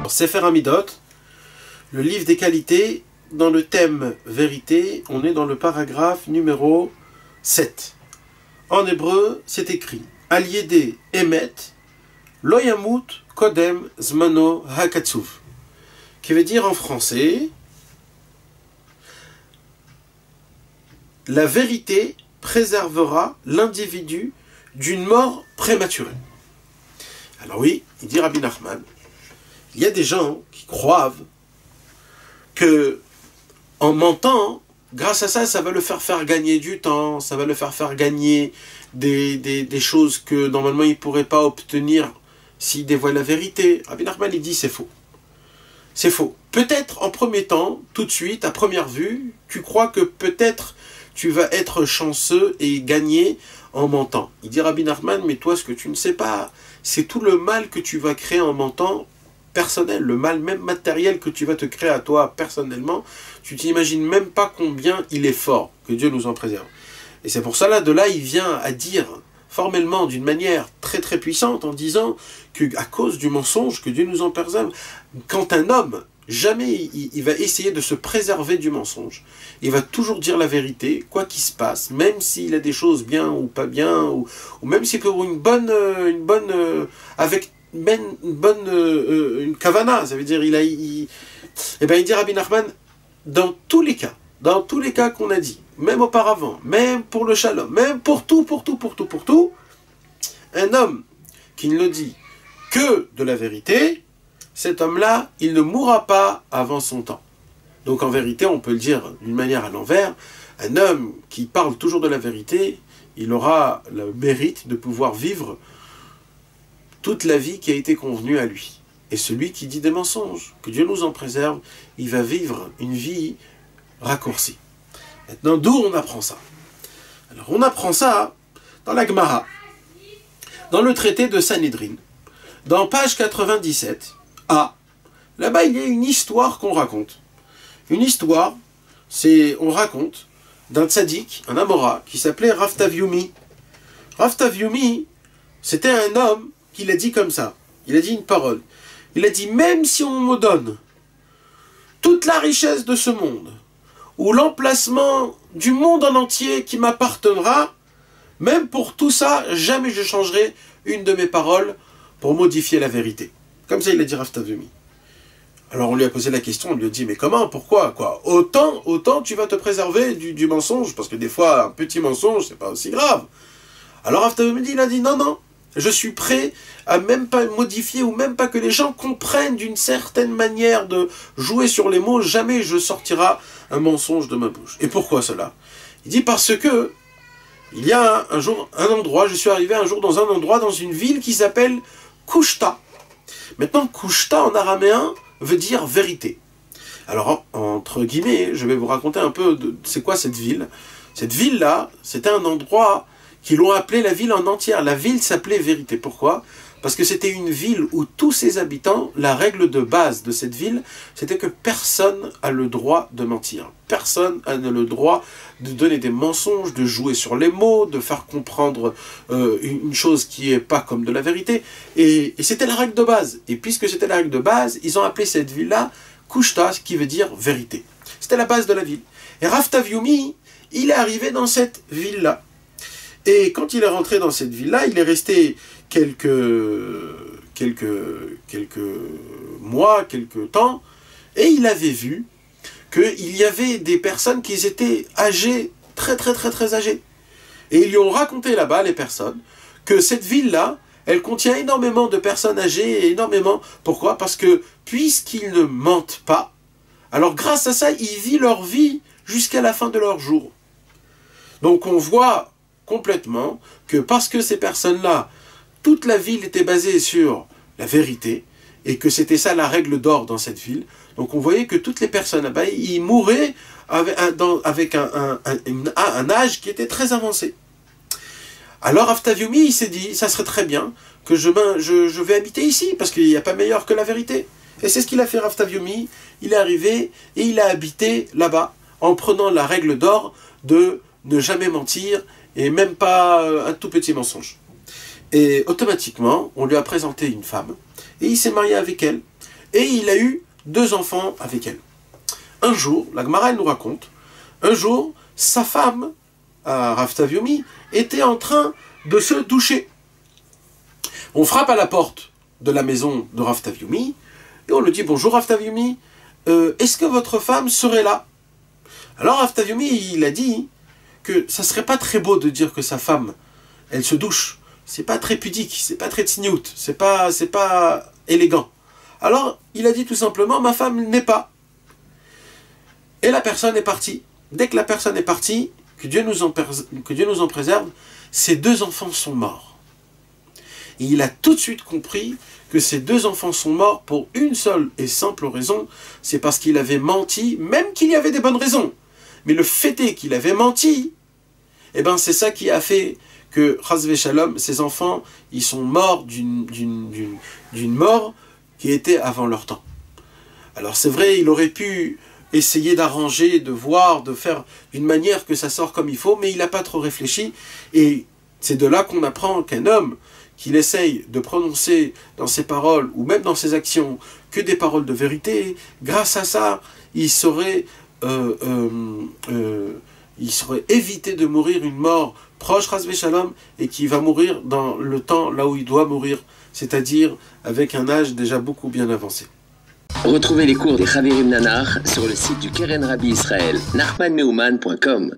Alors, Sefer Amidot, le livre des qualités, dans le thème vérité, on est dans le paragraphe numéro 7. En hébreu, c'est écrit Al-Yede Emet, Lo Yamut Kodem Zmano Hakatsuv, qui veut dire en français la vérité préservera l'individu d'une mort prématurée. Alors oui, il dit Rabbi Nachman, il y a des gens qui croient que en mentant, grâce à ça, ça va le faire gagner du temps, ça va le faire gagner des choses que normalement il ne pourrait pas obtenir s'il dévoile la vérité. Rabbi Nachman, il dit c'est faux. C'est faux. Peut-être en premier temps, tout de suite, à première vue, tu crois que peut-être tu vas être chanceux et gagner en mentant. Il dit Rabbi Nachman, mais toi ce que tu ne sais pas, c'est tout le mal que tu vas créer en mentant personnel, le mal même matériel que tu vas te créer à toi personnellement, tu t'imagines même pas combien il est fort, que Dieu nous en préserve. Et c'est pour cela, de là, il vient à dire formellement, d'une manière très très puissante, en disant que à cause du mensonge, que Dieu nous en préserve, quand un homme, jamais il va essayer de se préserver du mensonge, il va toujours dire la vérité, quoi qu'il se passe, même s'il a des choses bien ou pas bien, ou même s'il peut avoir une bonne une kavana, ça veut dire il dit Rabbi Nachman, dans tous les cas qu'on a dit, même auparavant, même pour le shalom, même pour tout, un homme qui ne le dit que de la vérité, cet homme-là, il ne mourra pas avant son temps. Donc en vérité, on peut le dire d'une manière à l'envers, un homme qui parle toujours de la vérité, il aura le mérite de pouvoir vivre toute la vie qui a été convenue à lui. Et celui qui dit des mensonges, que Dieu nous en préserve, il va vivre une vie raccourcie. Maintenant, d'où on apprend ça? Alors, on apprend ça dans la Gemara, dans le traité de Sanhedrin, dans page 97. Là-bas, il y a une histoire qu'on raconte. Une histoire, on raconte d'un tzaddik, un Amora, qui s'appelait Rav Tavyumi. Rav Tavyumi, c'était un homme qu'il a dit comme ça. Il a dit une parole. Il a dit, même si on me donne toute la richesse de ce monde, ou l'emplacement du monde en entier qui m'appartiendra, même pour tout ça, jamais je changerai une de mes paroles pour modifier la vérité. Comme ça, il a dit Rav Tavyumi. Alors on lui a posé la question, on lui a dit, mais comment, pourquoi, quoi? Autant tu vas te préserver du mensonge, parce que des fois, un petit mensonge, c'est pas aussi grave. Alors Rav Tavyumi, il a dit, non, je suis prêt à même pas modifier, ou même pas que les gens comprennent d'une certaine manière de jouer sur les mots, jamais je sortira un mensonge de ma bouche. Et pourquoi cela? Il dit, parce que il y a un endroit, je suis arrivé un jour dans un endroit, dans une ville qui s'appelle Kushta. Maintenant, Kushta en araméen veut dire vérité. Alors, entre guillemets, je vais vous raconter un peu c'est quoi cette ville. Cette ville-là, c'était un endroit qu'ils l'ont appelé la ville en entière. La ville s'appelait Vérité. Pourquoi? Parce que c'était une ville où tous ses habitants, la règle de base de cette ville, c'était que personne n'a le droit de mentir. Personne n'a le droit de donner des mensonges, de jouer sur les mots, de faire comprendre une chose qui n'est pas comme de la vérité. Et c'était la règle de base. Et puisque c'était la règle de base, ils ont appelé cette ville-là Kushta, qui veut dire vérité. C'était la base de la ville. Et Rav Tavyumi, il est arrivé dans cette ville-là. Et quand il est rentré dans cette ville-là, il est resté quelques mois, quelques temps, et il avait vu qu'il y avait des personnes qui étaient âgées, très âgées. Et ils lui ont raconté là-bas, les personnes, que cette ville-là, elle contient énormément de personnes âgées, et énormément. Pourquoi? Parce que, puisqu'ils ne mentent pas, alors grâce à ça, ils vivent leur vie jusqu'à la fin de leur jour. Donc on voit complètement que parce que ces personnes-là, toute la ville était basée sur la vérité, et que c'était ça la règle d'or dans cette ville, donc on voyait que toutes les personnes là-bas, ils mouraient avec un âge qui était très avancé. Alors Rav Tavyumi, il s'est dit, ça serait très bien que je vais habiter ici, parce qu'il n'y a pas meilleur que la vérité. Et c'est ce qu'il a fait Rav Tavyumi, il est arrivé et il a habité là-bas, en prenant la règle d'or de ne jamais mentir, et même pas un tout petit mensonge. Et automatiquement, on lui a présenté une femme, et il s'est marié avec elle. et il a eu 2 enfants avec elle. Un jour, la Gemara nous raconte, un jour, sa femme, Rav Taviomi, était en train de se doucher. On frappe à la porte de la maison de Rav Taviomi, et on lui dit « Bonjour Rav Taviomi, est-ce que votre femme serait là ?» Alors Rav Taviomi, il a dit que ça serait pas très beau de dire que sa femme, elle se douche. C'est pas très pudique, c'est pas très tsignout, c'est pas élégant. Alors, il a dit tout simplement, ma femme n'est pas. Et la personne est partie. Dès que la personne est partie, que Dieu nous en préserve, ses 2 enfants sont morts. Et il a tout de suite compris que ces 2 enfants sont morts pour une seule et simple raison, c'est parce qu'il avait menti, même qu'il y avait des bonnes raisons. Mais le fait est qu'il avait menti, eh ben c'est ça qui a fait que, Chas Shalom, ses enfants, ils sont morts d'une mort qui était avant leur temps. Alors c'est vrai, il aurait pu essayer d'arranger, de voir, de faire d'une manière que ça sort comme il faut, mais il n'a pas trop réfléchi, et c'est de là qu'on apprend qu'un homme qu'il essaye de prononcer dans ses paroles, ou même dans ses actions, que des paroles de vérité, grâce à ça, il saurait évité de mourir une mort proche, Chas Shalom, et qui va mourir dans le temps là où il doit mourir, c'est-à-dire avec un âge déjà beaucoup bien avancé. Retrouvez les cours des Chavirim Nanar sur le site du Keren Rabbi Israël, nachmanmeuman.com.